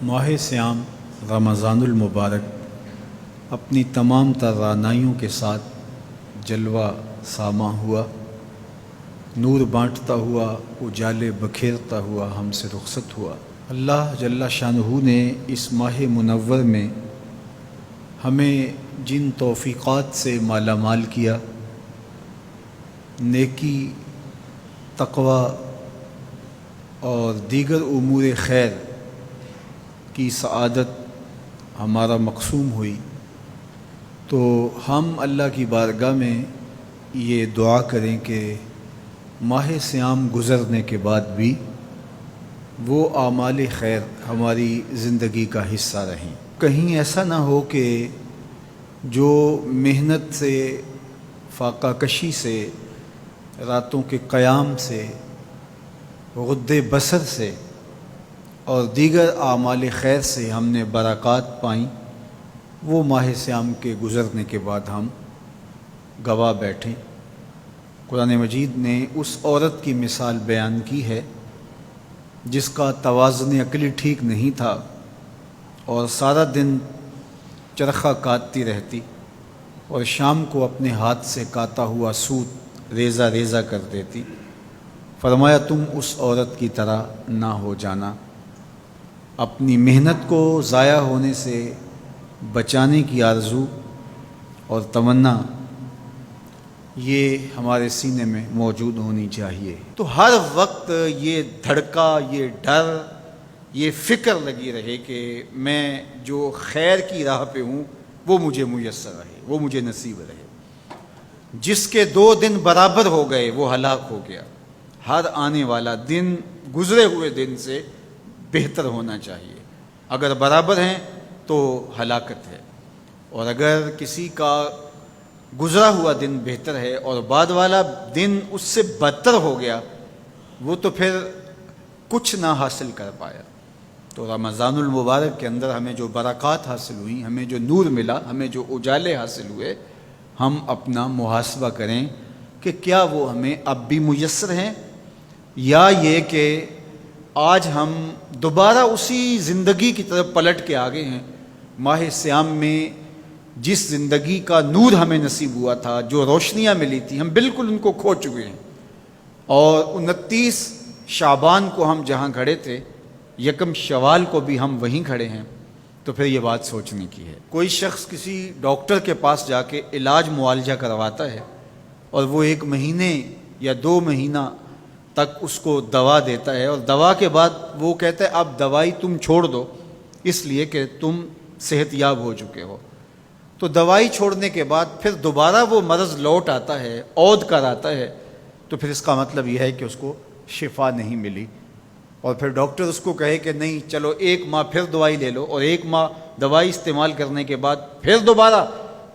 ماہ سیام رمضان المبارک اپنی تمام توانائیوں کے ساتھ جلوہ ساماں ہوا، نور بانٹتا ہوا، اجالے بکھیرتا ہوا ہم سے رخصت ہوا۔ اللہ جل شانہ نے اس ماہ منور میں ہمیں جن توفیقات سے مالا مال کیا، نیکی، تقوی اور دیگر امور خیر کی سعادت ہمارا مقسوم ہوئی، تو ہم اللہ کی بارگاہ میں یہ دعا کریں کہ ماہ سیام گزرنے کے بعد بھی وہ اعمال خیر ہماری زندگی کا حصہ رہیں۔ کہیں ایسا نہ ہو کہ جو محنت سے، فاقہ کشی سے، راتوں کے قیام سے، غد بصر سے اور دیگر اعمال خیر سے ہم نے برکات پائیں، وہ ماہ سیام کے گزرنے کے بعد ہم گواہ بیٹھیں۔ قرآن مجید نے اس عورت کی مثال بیان کی ہے جس کا توازن عقلی ٹھیک نہیں تھا اور سارا دن چرخہ کاٹتی رہتی اور شام کو اپنے ہاتھ سے کاتا ہوا سوت ریزہ ریزہ کر دیتی۔ فرمایا تم اس عورت کی طرح نہ ہو جانا۔ اپنی محنت کو ضائع ہونے سے بچانے کی آرزو اور تمنا یہ ہمارے سینے میں موجود ہونی چاہیے۔ تو ہر وقت یہ دھڑکا، یہ ڈر، یہ فکر لگی رہے کہ میں جو خیر کی راہ پہ ہوں وہ مجھے میسر رہے، وہ مجھے نصیب رہے۔ جس کے 2 دن برابر ہو گئے وہ ہلاک ہو گیا۔ ہر آنے والا دن گزرے ہوئے دن سے بہتر ہونا چاہیے۔ اگر برابر ہیں تو ہلاکت ہے، اور اگر کسی کا گزرا ہوا دن بہتر ہے اور بعد والا دن اس سے بدتر ہو گیا، وہ تو پھر کچھ نہ حاصل کر پایا۔ تو رمضان المبارک کے اندر ہمیں جو برکات حاصل ہوئیں، ہمیں جو نور ملا، ہمیں جو اجالے حاصل ہوئے، ہم اپنا محاسبہ کریں کہ کیا وہ ہمیں اب بھی میسر ہیں، یا یہ کہ آج ہم دوبارہ اسی زندگی کی طرف پلٹ کے آگے ہیں۔ ماہ سیام میں جس زندگی کا نور ہمیں نصیب ہوا تھا، جو روشنیاں ملی تھی، ہم بالکل ان کو کھو چکے ہیں، اور 29 شعبان کو ہم جہاں کھڑے تھے، 1 شوال کو بھی ہم وہیں کھڑے ہیں۔ تو پھر یہ بات سوچنے کی ہے۔ کوئی شخص کسی ڈاکٹر کے پاس جا کے علاج معالجہ کرواتا ہے اور وہ 1 مہینے یا 2 مہینہ تک اس کو دوا دیتا ہے، اور دوا کے بعد وہ کہتا ہے اب دوائی تم چھوڑ دو اس لیے کہ تم صحت یاب ہو چکے ہو۔ تو دوائی چھوڑنے کے بعد پھر دوبارہ وہ مرض لوٹ آتا ہے، عود کر آتا ہے، تو پھر اس کا مطلب یہ ہے کہ اس کو شفا نہیں ملی، اور پھر ڈاکٹر اس کو کہے کہ نہیں چلو 1 ماہ پھر دوائی لے لو، اور 1 ماہ دوائی استعمال کرنے کے بعد پھر دوبارہ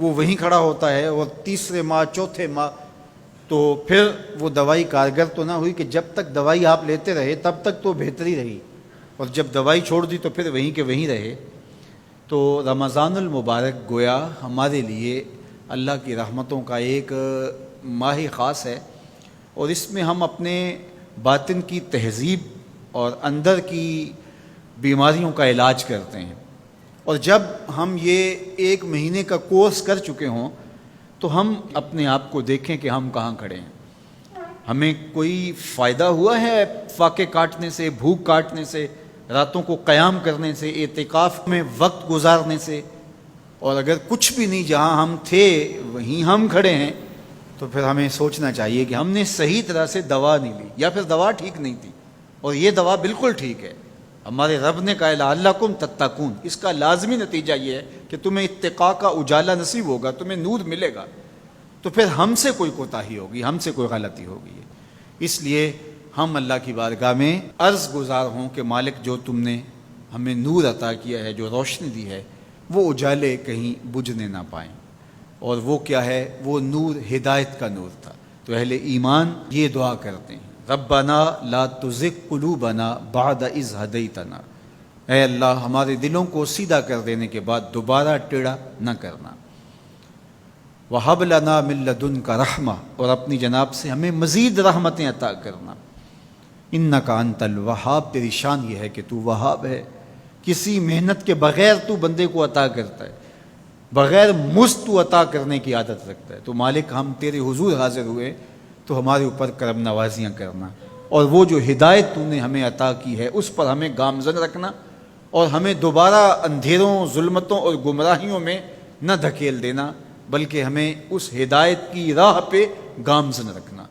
وہ وہیں کھڑا ہوتا ہے، اور تیسرے ماہ، چوتھے ماہ، تو پھر وہ دوائی کارگر تو نہ ہوئی کہ جب تک دوائی آپ لیتے رہے تب تک تو بہتری رہی، اور جب دوائی چھوڑ دی تو پھر وہیں کے وہیں رہے۔ تو رمضان المبارک گویا ہمارے لیے اللہ کی رحمتوں کا ایک ماہ خاص ہے، اور اس میں ہم اپنے باطن کی تہذیب اور اندر کی بیماریوں کا علاج کرتے ہیں۔ اور جب ہم یہ 1 مہینے کا کورس کر چکے ہوں تو ہم اپنے آپ کو دیکھیں کہ ہم کہاں کھڑے ہیں۔ ہمیں کوئی فائدہ ہوا ہے فاقے کاٹنے سے، بھوک کاٹنے سے، راتوں کو قیام کرنے سے، اعتکاف میں وقت گزارنے سے؟ اور اگر کچھ بھی نہیں، جہاں ہم تھے وہیں ہم کھڑے ہیں، تو پھر ہمیں سوچنا چاہیے کہ ہم نے صحیح طرح سے دوا نہیں لی، یا پھر دوا ٹھیک نہیں تھی، اور یہ دوا بالکل ٹھیک ہے۔ ہمارے رب نے کہا لعلکم تتقون، اس کا لازمی نتیجہ یہ ہے کہ تمہیں اتقاء کا اجالا نصیب ہوگا، تمہیں نور ملے گا۔ تو پھر ہم سے کوئی کوتاہی ہوگی، ہم سے کوئی غلطی ہوگی، اس لیے ہم اللہ کی بارگاہ میں عرض گزار ہوں کہ مالک جو تم نے ہمیں نور عطا کیا ہے، جو روشنی دی ہے، وہ اجالے کہیں بجھنے نہ پائیں۔ اور وہ کیا ہے؟ وہ نور ہدایت کا نور تھا۔ تو اہل ایمان یہ دعا کرتے ہیں، ربنا لا تزغ قلوبنا بعد اذ ہدیتنا، اے اللہ ہمارے دلوں کو سیدھا کر دینے کے بعد دوبارہ ٹیڑھا نہ کرنا۔ وَهَبْ لَنَا مِن لَّدُنْكَ رَحْمَةً، اور اپنی جناب سے ہمیں مزید رحمتیں عطا کرنا۔ اِنَّكَ أَنتَ الْوَهَّابُ، تیری شان یہ ہے کہ تو وہاب ہے، کسی محنت کے بغیر تو بندے کو عطا کرتا ہے، بغیر مزد تو عطا کرنے کی عادت رکھتا ہے۔ تو مالک ہم تیرے حضور حاضر ہوئے تو ہمارے اوپر کرم نوازیاں کرنا، اور وہ جو ہدایت تو نے ہمیں عطا کی ہے اس پر ہمیں گامزن رکھنا، اور ہمیں دوبارہ اندھیروں، ظلمتوں اور گمراہیوں میں نہ دھکیل دینا، بلکہ ہمیں اس ہدایت کی راہ پہ گامزن رکھنا۔